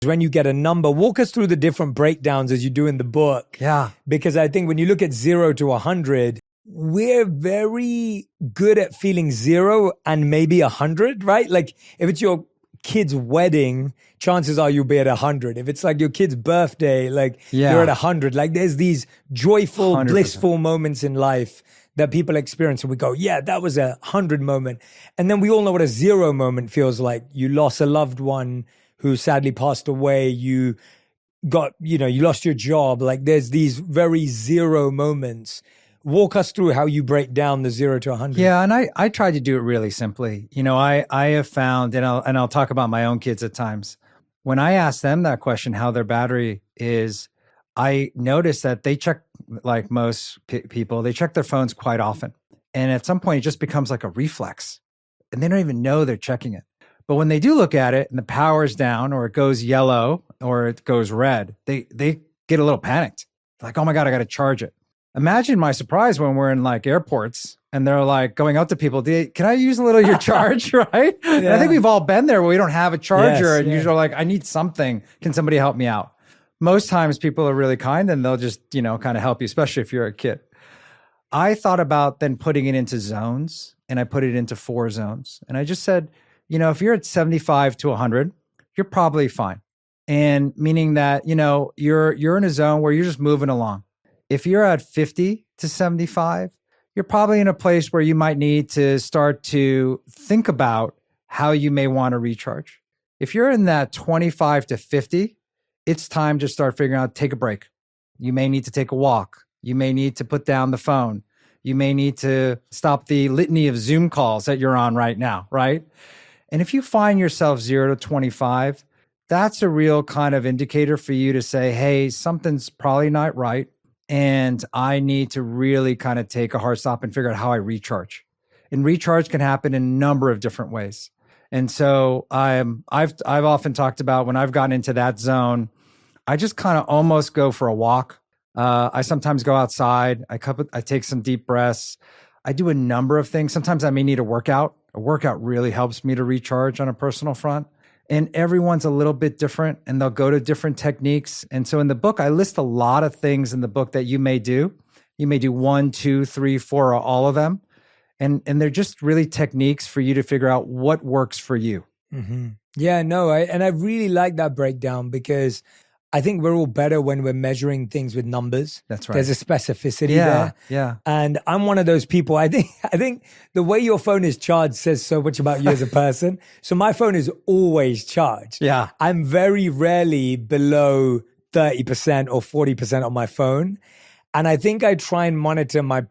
when you get a number, walk us through the different breakdowns as you do in the book. Yeah. Because I think when you look at 0 to 100, we're very good at feeling 0 and maybe 100, right? Like if it's your kid's wedding, chances are you'll be at 100. If it's like your kid's birthday, like you're at 100. Like there's these joyful, 100%. blissful moments in life that people experience and we go, yeah, that was 100 moment. And then we all know what a 0 moment feels like. You lost a loved one who sadly passed away. You lost your job. Like there's these very 0 moments. Walk us through how you break down the 0 to 100. Yeah, and I try to do it really simply. I have found, and I'll talk about my own kids at times. When I ask them that question, how their battery is, I notice that they check, like most people, they check their phones quite often. And at some point, it just becomes like a reflex. And they don't even know they're checking it. But when they do look at it and the power's down or it goes yellow or it goes red, they get a little panicked. Like, oh my God, I got to charge it. Imagine my surprise when we're in like airports and they're like going out to people, can I use a little of your charge, right? Yeah. And I think we've all been there where we don't have a charger and usually like, I need something. Can somebody help me out? Most times people are really kind and they'll just, kind of help you, especially if you're a kid. I thought about then putting it into zones and I put it into 4 zones. And I just said, if you're at 75 to 100, you're probably fine. And meaning that, you're in a zone where you're just moving along. If you're at 50 to 75, you're probably in a place where you might need to start to think about how you may want to recharge. If you're in that 25 to 50, it's time to start figuring out, take a break. You may need to take a walk. You may need to put down the phone. You may need to stop the litany of Zoom calls that you're on right now, right? And if you find yourself 0 to 25, that's a real kind of indicator for you to say, hey, something's probably not right. And I need to really kind of take a hard stop and figure out how I recharge. And recharge can happen in a number of different ways. And so I've often talked about when I've gotten into that zone, I just kind of almost go for a walk. I sometimes go outside. I take some deep breaths. I do a number of things. Sometimes I may need a workout. A workout really helps me to recharge on a personal front. And everyone's a little bit different and they'll go to different techniques. And so in the book, I list a lot of things in the book that you may do. You may do 1, 2, 3, 4, or all of them. And they're just really techniques for you to figure out what works for you. Mm-hmm. Yeah, no, I really like that breakdown because I think we're all better when we're measuring things with numbers. That's right. There's a specificity there. Yeah. And I'm one of those people. I think the way your phone is charged says so much about you as a person. So my phone is always charged. Yeah. I'm very rarely below 30% or 40% on my phone. And I think I try and monitor my